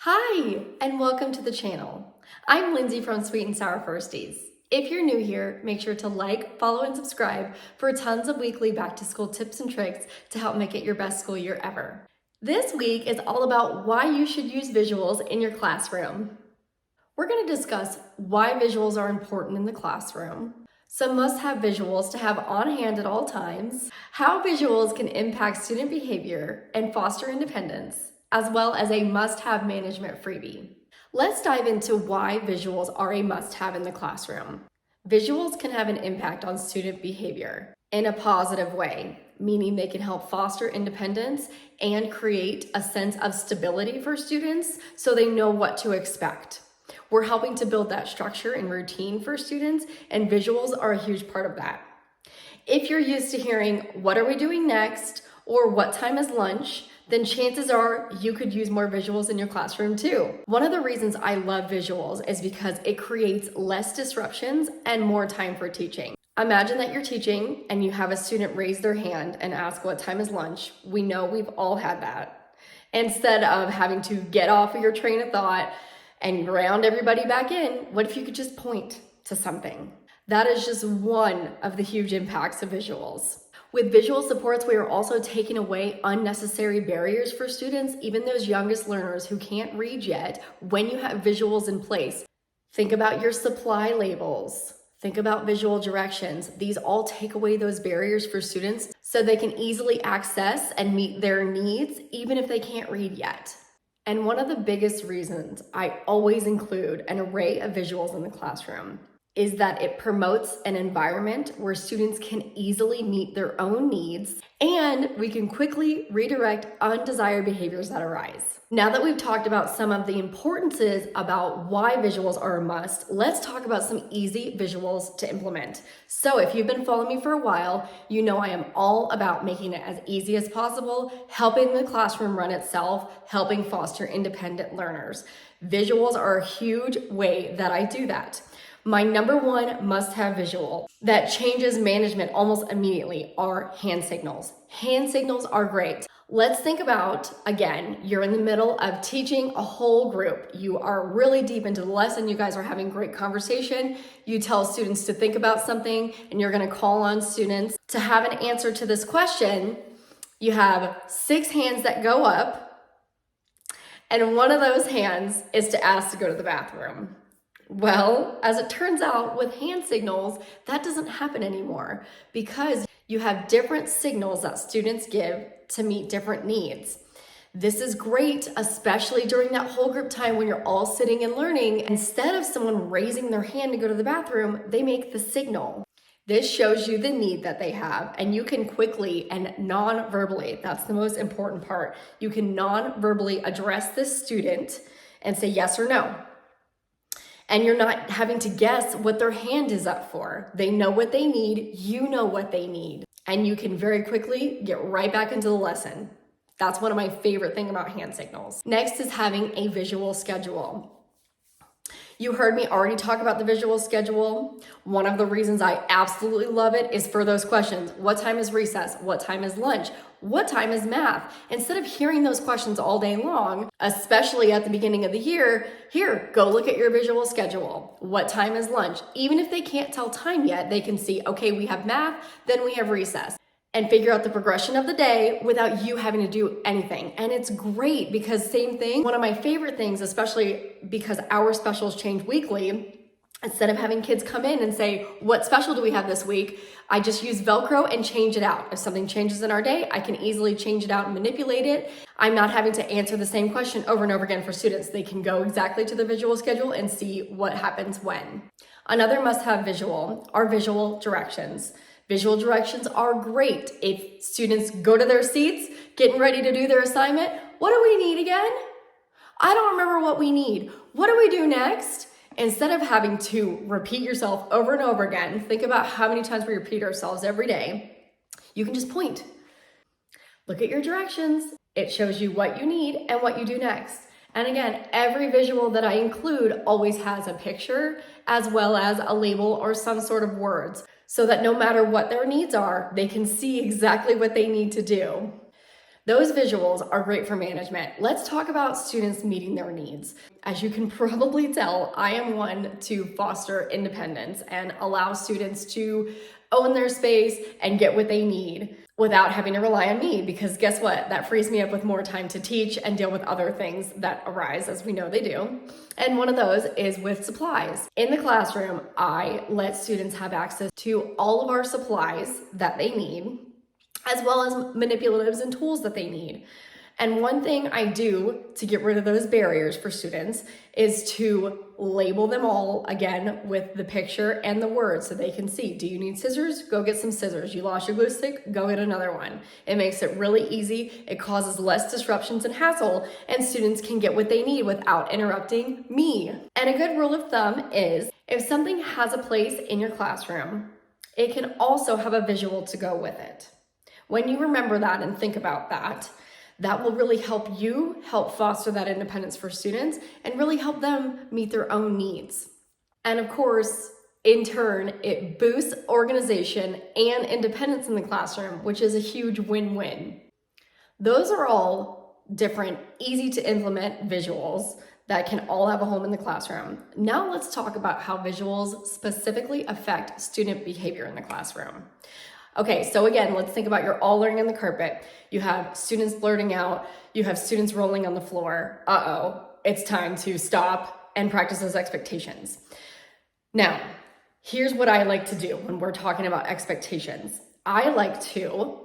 Hi, and welcome to the channel. I'm Lindsay from Sweet and Sour Firsties. If you're new here, make sure to like, follow, and subscribe for tons of weekly back-to-school tips and tricks to help make it your best school year ever. This week is all about why you should use visuals in your classroom. We're going to discuss why visuals are important in the classroom, some must-have visuals to have on hand at all times, how visuals can impact student behavior and foster independence, as well as a must-have management freebie. Let's dive into why visuals are a must-have in the classroom. Visuals can have an impact on student behavior in a positive way, meaning they can help foster independence and create a sense of stability for students so they know what to expect. We're helping to build that structure and routine for students, and visuals are a huge part of that. If you're used to hearing, "What are we doing next?" or "What time is lunch?" then chances are you could use more visuals in your classroom too. One of the reasons I love visuals is because it creates less disruptions and more time for teaching. Imagine that you're teaching and you have a student raise their hand and ask, "What time is lunch?" We know we've all had that. Instead of having to get off of your train of thought and round everybody back in, what if you could just point to something? That is just one of the huge impacts of visuals. With visual supports, we are also taking away unnecessary barriers for students, even those youngest learners who can't read yet. When you have visuals in place, think about your supply labels. Think about visual directions. These all take away those barriers for students so they can easily access and meet their needs, even if they can't read yet. And one of the biggest reasons I always include an array of visuals in the classroom is that it promotes an environment where students can easily meet their own needs and we can quickly redirect undesired behaviors that arise. Now that we've talked about some of the importances about why visuals are a must, let's talk about some easy visuals to implement. So if you've been following me for a while, you know I am all about making it as easy as possible, helping the classroom run itself, helping foster independent learners. Visuals are a huge way that I do that. My number one must-have visual that changes management almost immediately are hand signals. Hand signals are great. Let's think about, again, you're in the middle of teaching a whole group. You are really deep into the lesson. You guys are having great conversation. You tell students to think about something and you're gonna call on students to have an answer to this question. You have 6 hands that go up and one of those hands is to ask to go to the bathroom. Well, as it turns out, with hand signals, that doesn't happen anymore because you have different signals that students give to meet different needs. This is great, especially during that whole group time when you're all sitting and learning. Instead of someone raising their hand to go to the bathroom, they make the signal. This shows you the need that they have, and you can quickly and non-verbally, that's the most important part, you can non-verbally address this student and say yes or no. And you're not having to guess what their hand is up for. They know what they need, you know what they need, and you can very quickly get right back into the lesson. That's one of my favorite things about hand signals. Next is having a visual schedule. You heard me already talk about the visual schedule. One of the reasons I absolutely love it is for those questions. What time is recess? What time is lunch? What time is math? Instead of hearing those questions all day long, especially at the beginning of the year, here, go look at your visual schedule. What time is lunch? Even if they can't tell time yet, they can see, okay, we have math, then we have recess, and figure out the progression of the day without you having to do anything. And it's great because same thing, one of my favorite things, especially because our specials change weekly, instead of having kids come in and say, "What special do we have this week?" I just use Velcro and change it out. If something changes in our day, I can easily change it out and manipulate it. I'm not having to answer the same question over and over again for students. They can go exactly to the visual schedule and see what happens when. Another must-have visual are visual directions. Visual directions are great. If students go to their seats, getting ready to do their assignment, what do we need again? I don't remember what we need. What do we do next? Instead of having to repeat yourself over and over again, think about how many times we repeat ourselves every day. You can just point. Look at your directions. It shows you what you need and what you do next. And again, every visual that I include always has a picture as well as a label or some sort of words, so that no matter what their needs are, they can see exactly what they need to do. Those visuals are great for management. Let's talk about students meeting their needs. As you can probably tell, I am one to foster independence and allow students to own their space and get what they need without having to rely on me, because guess what? That frees me up with more time to teach and deal with other things that arise, as we know they do. And one of those is with supplies. In the classroom, I let students have access to all of our supplies that they need, as well as manipulatives and tools that they need. And one thing I do to get rid of those barriers for students is to label them all again with the picture and the words so they can see. Do you need scissors? Go get some scissors. You lost your glue stick? Go get another one. It makes it really easy. It causes less disruptions and hassle, and students can get what they need without interrupting me. And a good rule of thumb is if something has a place in your classroom, it can also have a visual to go with it. When you remember that and think about that, that will really help you help foster that independence for students and really help them meet their own needs. And of course, in turn, it boosts organization and independence in the classroom, which is a huge win-win. Those are all different, easy to implement visuals that can all have a home in the classroom. Now let's talk about how visuals specifically affect student behavior in the classroom. Okay, so again, let's think about you're all learning on the carpet. You have students blurting out, you have students rolling on the floor. It's time to stop and practice those expectations. Now, here's what I like to do when we're talking about expectations. I like to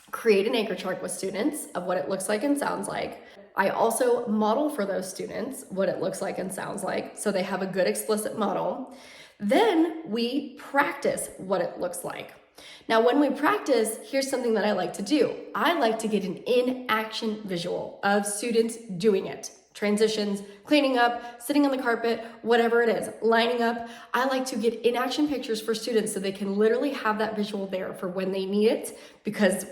create an anchor chart with students of what it looks like and sounds like. I also model for those students what it looks like and sounds like, so they have a good explicit model. Then we practice what it looks like. Now, when we practice, here's something that I like to do. I like to get an in-action visual of students doing it. Transitions, cleaning up, sitting on the carpet, whatever it is, lining up. I like to get in-action pictures for students so they can literally have that visual there for when they need it, because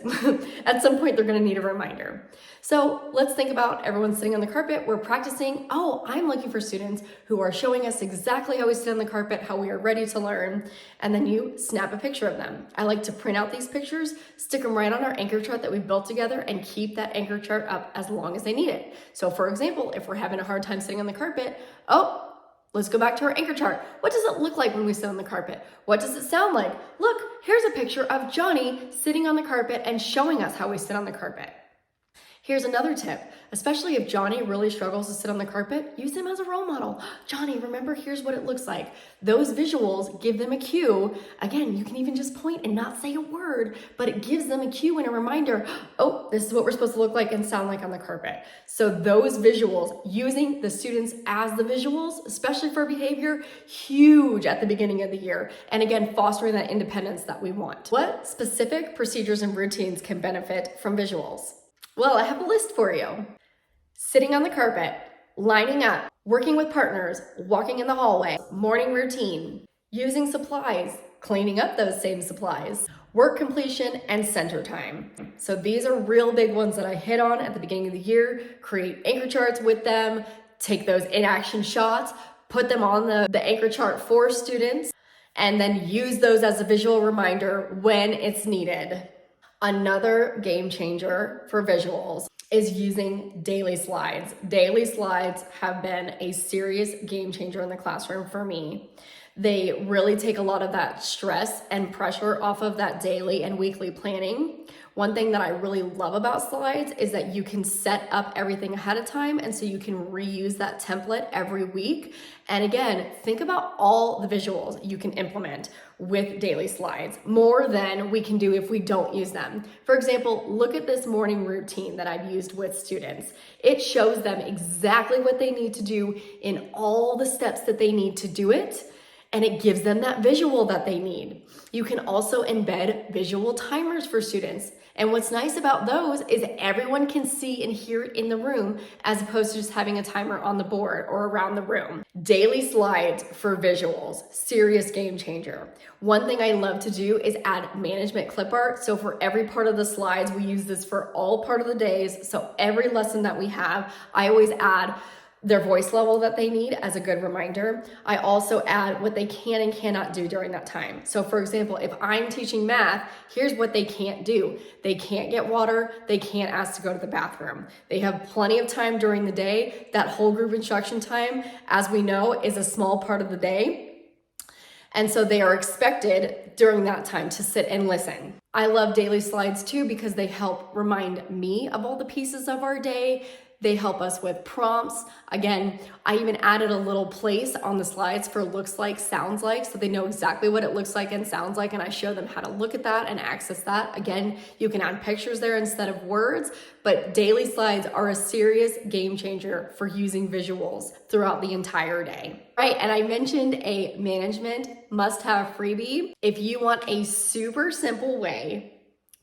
at some point they're gonna need a reminder. So let's think about everyone sitting on the carpet. We're practicing. I'm looking for students who are showing us exactly how we sit on the carpet, how we are ready to learn, and then you snap a picture of them. I like to print out these pictures, stick them right on our anchor chart that we've built together, and keep that anchor chart up as long as they need it. So for example, if we're having a hard time sitting on the carpet, let's go back to our anchor chart. What does it look like when we sit on the carpet? What does it sound like? Look, here's a picture of Johnny sitting on the carpet and showing us how we sit on the carpet. Here's another tip, especially if Johnny really struggles to sit on the carpet, use him as a role model. Johnny, remember, here's what it looks like. Those visuals give them a cue. Again, you can even just point and not say a word, but it gives them a cue and a reminder, this is what we're supposed to look like and sound like on the carpet. So those visuals, using the students as the visuals, especially for behavior, huge at the beginning of the year. And again, fostering that independence that we want. What specific procedures and routines can benefit from visuals? Well, I have a list for you. Sitting on the carpet, lining up, working with partners, walking in the hallway, morning routine, using supplies, cleaning up those same supplies, work completion, and center time. So these are real big ones that I hit on at the beginning of the year. Create anchor charts with them, take those in-action shots, put them on the anchor chart for students, and then use those as a visual reminder when it's needed. Another game changer for visuals is using daily slides. Daily slides have been a serious game changer in the classroom for me. They really take a lot of that stress and pressure off of that daily and weekly planning. One thing that I really love about slides is that you can set up everything ahead of time, and so you can reuse that template every week. And again, think about all the visuals you can implement with daily slides, more than we can do if we don't use them. For example, look at this morning routine that I've used with students. It shows them exactly what they need to do in all the steps that they need to do it, and it gives them that visual that they need. You can also embed visual timers for students. And what's nice about those is everyone can see and hear it in the room, as opposed to just having a timer on the board or around the room. Daily slides for visuals, serious game changer. One thing I love to do is add management clip art. So for every part of the slides, we use this for all part of the days. So every lesson that we have, I always add their voice level that they need as a good reminder. I also add what they can and cannot do during that time. So for example, if I'm teaching math, here's what they can't do. They can't get water. They can't ask to go to the bathroom. They have plenty of time during the day. That whole group instruction time, as we know, is a small part of the day. And so they are expected during that time to sit and listen. I love daily slides too because they help remind me of all the pieces of our day. They help us with prompts. Again, I even added a little place on the slides for looks like, sounds like, so they know exactly what it looks like and sounds like, and I show them how to look at that and access that. Again, you can add pictures there instead of words, but daily slides are a serious game changer for using visuals throughout the entire day. Right, and I mentioned a management must-have freebie. If you want a super simple way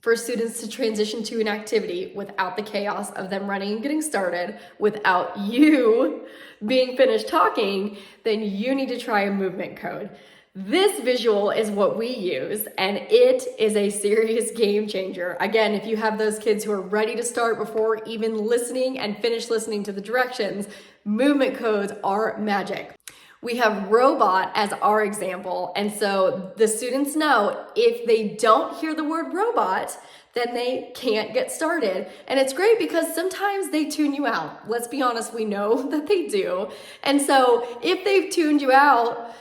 for students to transition to an activity without the chaos of them running and getting started, without you being finished talking, then you need to try a movement code. This visual is what we use, and it is a serious game changer. Again, if you have those kids who are ready to start before even listening and finish listening to the directions, movement codes are magic. We have robot as our example, and so the students know if they don't hear the word robot, then they can't get started. And it's great because sometimes they tune you out. Let's be honest, we know that they do. And so if they've tuned you out,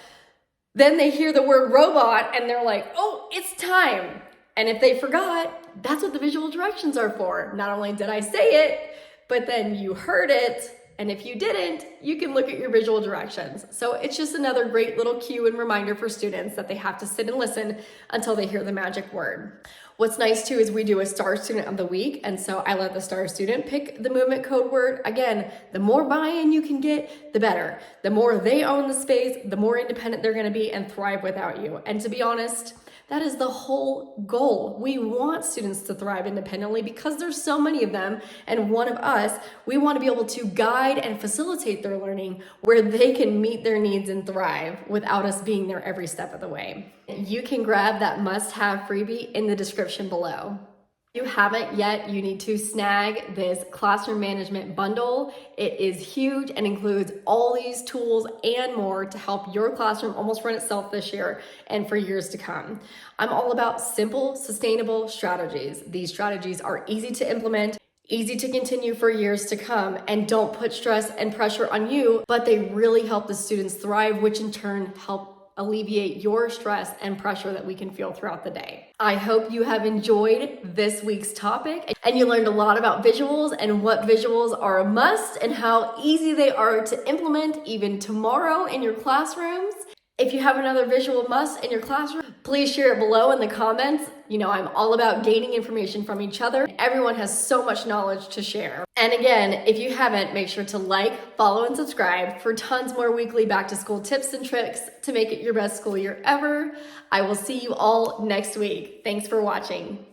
then they hear the word robot and they're like, oh, it's time. And if they forgot, that's what the visual directions are for. Not only did I say it, but then you heard it. And if you didn't, you can look at your visual directions. So it's just another great little cue and reminder for students that they have to sit and listen until they hear the magic word. What's nice too is we do a star student of the week. And so I let the star student pick the movement code word. Again, the more buy-in you can get, the better. The more they own the space, the more independent they're gonna be and thrive without you. And to be honest, that is the whole goal. We want students to thrive independently because there's so many of them, and one of us, we want to be able to guide and facilitate their learning where they can meet their needs and thrive without us being there every step of the way. You can grab that must-have freebie in the description below. If you haven't yet, you need to snag this classroom management bundle. It is huge and includes all these tools and more to help your classroom almost run itself this year and for years to come. I'm all about simple, sustainable strategies. These strategies are easy to implement, easy to continue for years to come, and don't put stress and pressure on you, but they really help the students thrive, which in turn help alleviate your stress and pressure that we can feel throughout the day. I hope you have enjoyed this week's topic and you learned a lot about visuals and what visuals are a must and how easy they are to implement even tomorrow in your classrooms. If you have another visual must in your classroom, please share it below in the comments. You know, I'm all about gaining information from each other. Everyone has so much knowledge to share. And again, if you haven't, make sure to like, follow, and subscribe for tons more weekly back to school tips and tricks to make it your best school year ever. I will see you all next week. Thanks for watching.